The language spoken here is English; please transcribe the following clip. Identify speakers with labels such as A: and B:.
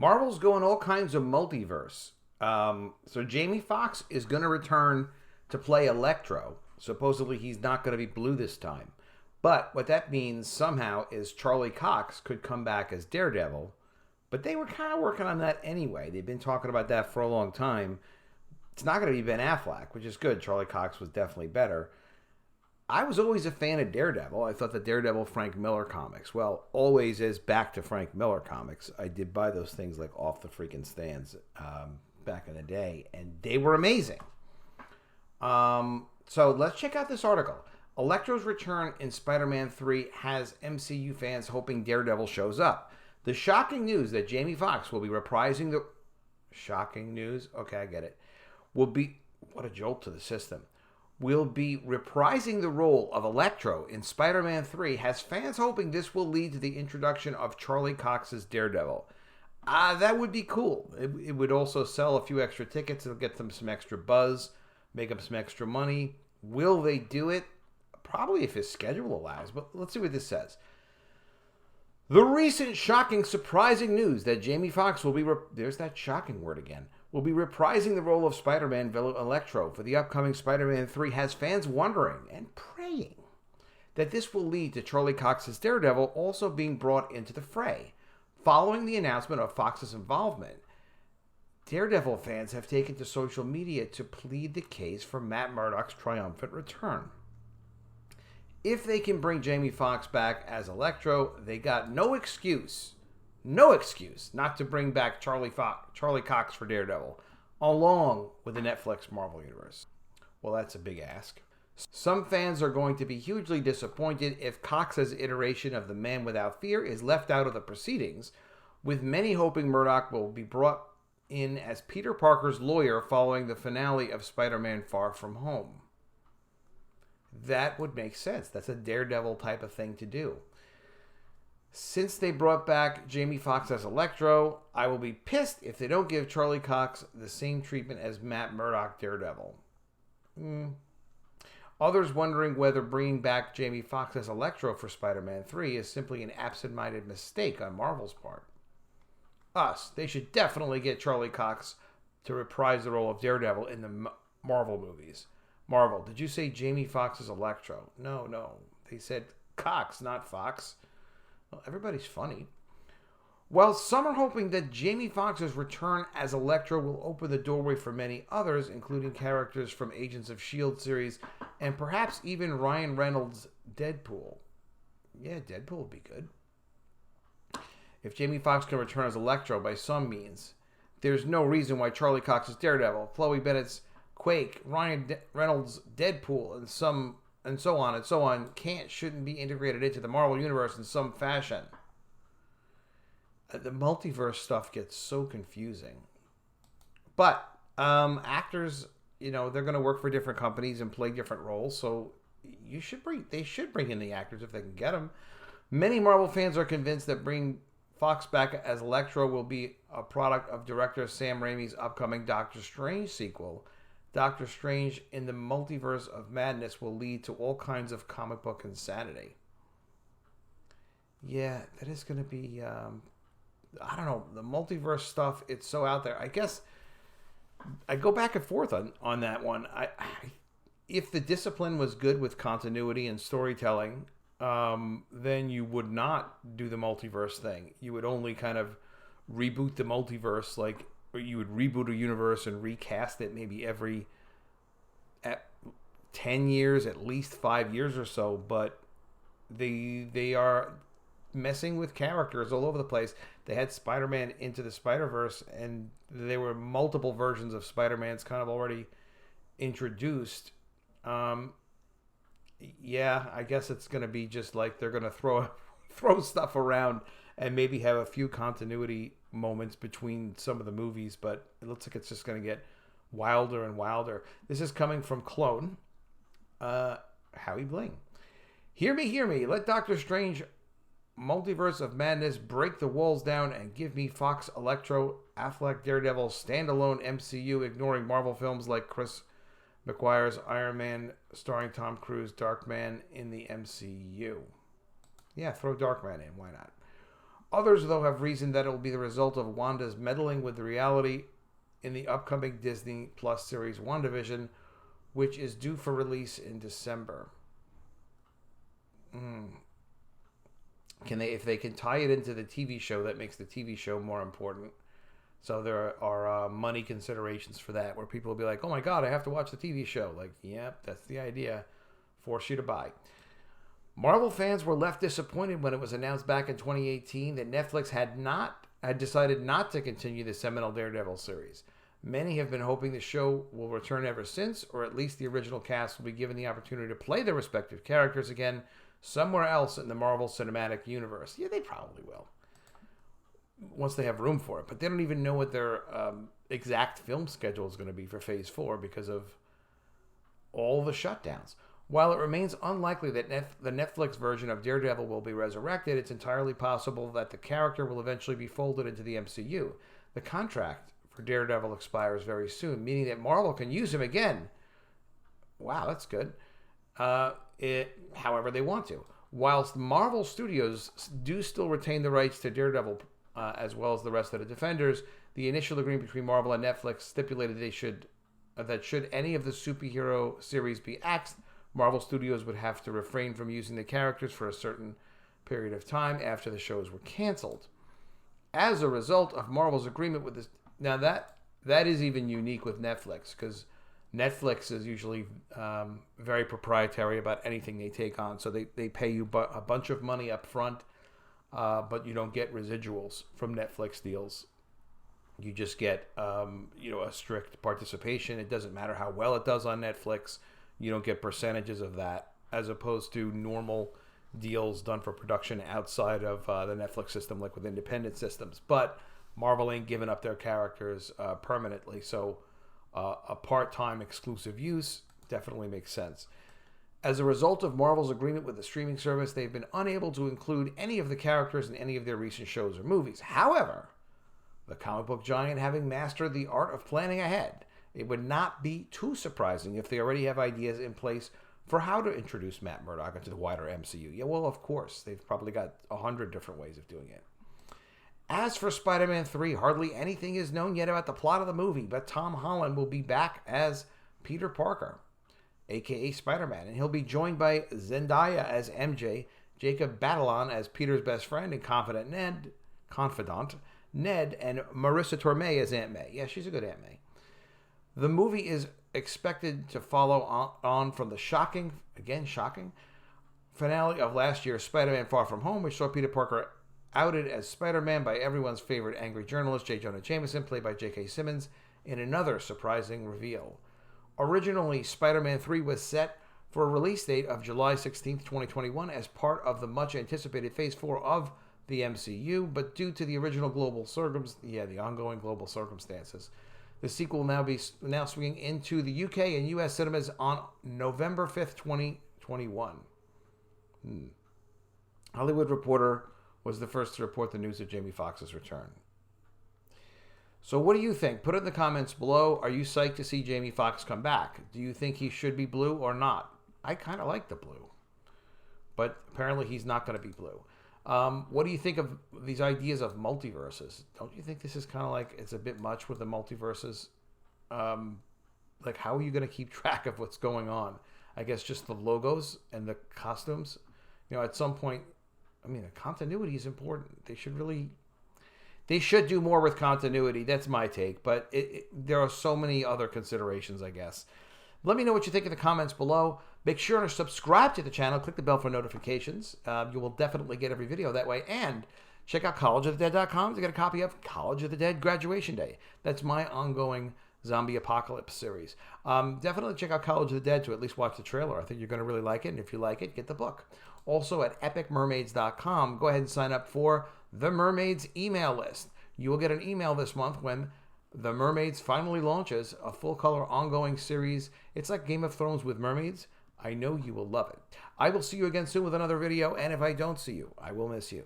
A: Marvel's going all kinds of multiverse. So Jamie Foxx is going to return to play Electro. Supposedly he's not going to be blue this time. But what that means somehow is Charlie Cox could come back as Daredevil. But they were kind of working on that anyway. They've been talking about that for a long time. It's not going to be Ben Affleck, which is good. Charlie Cox was definitely better. I was always a fan of Daredevil. I thought the Daredevil Frank Miller comics, well, always is back to Frank Miller comics. I did buy those things like off the freaking stands back in the day, and they were amazing. So let's check out this article. Electro's return in Spider-Man 3 has MCU fans hoping Daredevil shows up. The shocking news that Jamie Foxx will be reprising the... Shocking news? Okay, I get it. Will be... What a jolt to the system. Will be reprising the role of Electro in Spider-Man 3 has fans hoping this will lead to the introduction of Charlie Cox's Daredevil. That would be cool. It would also sell a few extra tickets. It'll get them some extra buzz, make them some extra money. Will they do it? Probably if his schedule allows, but let's see what this says. The recent shocking, surprising news that Jamie Foxx will be... There's that shocking word again. Will be reprising the role of Spider-Man villain Electro for the upcoming Spider-Man 3 has fans wondering and praying that this will lead to Charlie Cox's Daredevil also being brought into the fray. Following the announcement of Fox's involvement, Daredevil fans have taken to social media to plead the case for Matt Murdock's triumphant return. If they can bring Jamie Foxx back as Electro, they got no excuse not to bring back Charlie Cox for Daredevil, along with the Netflix Marvel Universe. Well, that's a big ask. Some fans are going to be hugely disappointed if Cox's iteration of the Man Without Fear is left out of the proceedings, with many hoping Murdock will be brought in as Peter Parker's lawyer following the finale of Spider-Man Far From Home. That would make sense. That's a Daredevil type of thing to do. Since they brought back Jamie Foxx as Electro, I will be pissed if they don't give Charlie Cox the same treatment as Matt Murdock Daredevil. Others wondering whether bringing back Jamie Foxx as Electro for Spider-Man 3 is simply an absent-minded mistake on Marvel's part. They should definitely get Charlie Cox to reprise the role of Daredevil in the Marvel movies. Marvel, did you say Jamie Foxx is Electro? No. They said Cox, not Fox. Well, everybody's funny. While some are hoping that Jamie Foxx's return as Electro will open the doorway for many others, including characters from Agents of S.H.I.E.L.D. series and perhaps even Ryan Reynolds' Deadpool. Yeah, Deadpool would be good. If Jamie Foxx can return as Electro by some means, there's no reason why Charlie Cox's Daredevil, Chloe Bennett's Quake, Ryan Reynolds' Deadpool, and so on, shouldn't be integrated into the Marvel Universe in some fashion. The multiverse stuff gets so confusing. But actors, they're going to work for different companies and play different roles, so they should bring in the actors if they can get them. Many Marvel fans are convinced that bringing Fox back as Electro will be a product of director Sam Raimi's upcoming Doctor Strange sequel. Doctor Strange in the Multiverse of Madness will lead to all kinds of comic book insanity. Yeah, that is going to be... I don't know. The multiverse stuff, it's so out there. I guess I go back and forth on that one. If the discipline was good with continuity and storytelling, then you would not do the multiverse thing. You would only kind of reboot the multiverse, or you would reboot a universe and recast it maybe every 10 years, at least 5 years or so. But they are messing with characters all over the place. They had Spider-Man Into the Spider-Verse, and there were multiple versions of Spider-Man's kind of already introduced. Yeah, I guess it's going to be just like they're going to throw stuff around and maybe have a few continuity moments between some of the movies, but it looks like it's just going to get wilder and wilder. This is coming from Clone. Howie Bling. Hear me. Let Doctor Strange Multiverse of Madness break the walls down and give me Fox Electro, Affleck Daredevil, standalone MCU, ignoring Marvel films like Chris McGuire's Iron Man starring Tom Cruise, Darkman in the MCU. Yeah, throw Darkman in. Why not? Others, though, have reasoned that it will be the result of Wanda's meddling with the reality in the upcoming Disney Plus series WandaVision, which is due for release in December. If they can tie it into the TV show, that makes the TV show more important. So there are money considerations for that, where people will be like, oh my God, I have to watch the TV show. Like, yep, that's the idea. Force you to buy. Marvel fans were left disappointed when it was announced back in 2018 that Netflix had decided not to continue the seminal Daredevil series. Many have been hoping the show will return ever since, or at least the original cast will be given the opportunity to play their respective characters again somewhere else in the Marvel Cinematic Universe. Yeah, they probably will, once they have room for it. But they don't even know what their exact film schedule is going to be for Phase 4 because of all the shutdowns. While it remains unlikely that the Netflix version of Daredevil will be resurrected, it's entirely possible that the character will eventually be folded into the MCU. The contract for Daredevil expires very soon, meaning that Marvel can use him again. Wow, that's good. However they want to. Whilst Marvel Studios do still retain the rights to Daredevil as well as the rest of the Defenders, the initial agreement between Marvel and Netflix stipulated that should any of the superhero series be axed, Marvel Studios would have to refrain from using the characters for a certain period of time after the shows were canceled. As a result of Marvel's agreement with this, now that is even unique with Netflix, because Netflix is usually very proprietary about anything they take on. So they pay you a bunch of money up front, but you don't get residuals from Netflix deals. You just get a strict participation. It doesn't matter how well it does on Netflix. You don't get percentages of that, as opposed to normal deals done for production outside of the Netflix system, like with independent systems. But Marvel ain't giving up their characters permanently, so a part-time exclusive use definitely makes sense. As a result of Marvel's agreement with the streaming service, they've been unable to include any of the characters in any of their recent shows or movies. However, the comic book giant having mastered the art of planning ahead, it would not be too surprising if they already have ideas in place for how to introduce Matt Murdock into the wider MCU. Yeah, well, of course. They've probably got 100 different ways of doing it. As for Spider-Man 3, hardly anything is known yet about the plot of the movie, but Tom Holland will be back as Peter Parker, a.k.a. Spider-Man, and he'll be joined by Zendaya as MJ, Jacob Batalon as Peter's best friend and confidant Ned, and Marissa Tomei as Aunt May. Yeah, she's a good Aunt May. The movie is expected to follow on from the shocking finale of last year's Spider-Man Far From Home, which saw Peter Parker outed as Spider-Man by everyone's favorite angry journalist, J. Jonah Jameson, played by J.K. Simmons, in another surprising reveal. Originally, Spider-Man 3 was set for a release date of July 16, 2021, as part of the much-anticipated Phase 4 of the MCU, but due to the original the ongoing global circumstances, the sequel will now swinging into the UK and US cinemas on November 5th, 2021. Hollywood Reporter was the first to report the news of Jamie Foxx's return. So what do you think? Put it in the comments below. Are you psyched to see Jamie Foxx come back? Do you think he should be blue or not? I kind of like the blue, but apparently he's not going to be blue. What do you think of these ideas of multiverses? Don't you think this is kind of like it's a bit much with the multiverses? Like, how are you going to keep track of what's going on? I guess just the logos and the costumes. At some point, the continuity is important. They should do more with continuity. That's my take. But there are so many other considerations, I guess. Let me know what you think in the comments below. Make sure to subscribe to the channel. Click the bell for notifications. You will definitely get every video that way. And check out collegeofthedead.com to get a copy of College of the Dead Graduation Day. That's my ongoing zombie apocalypse series. Definitely check out College of the Dead to at least watch the trailer. I think you're going to really like it. And if you like it, get the book. Also at epicmermaids.com, go ahead and sign up for the Mermaids email list. You will get an email this month when the Mermaids finally launches a full-color ongoing series. It's like Game of Thrones with mermaids. I know you will love it. I will see you again soon with another video, and if I don't see you, I will miss you.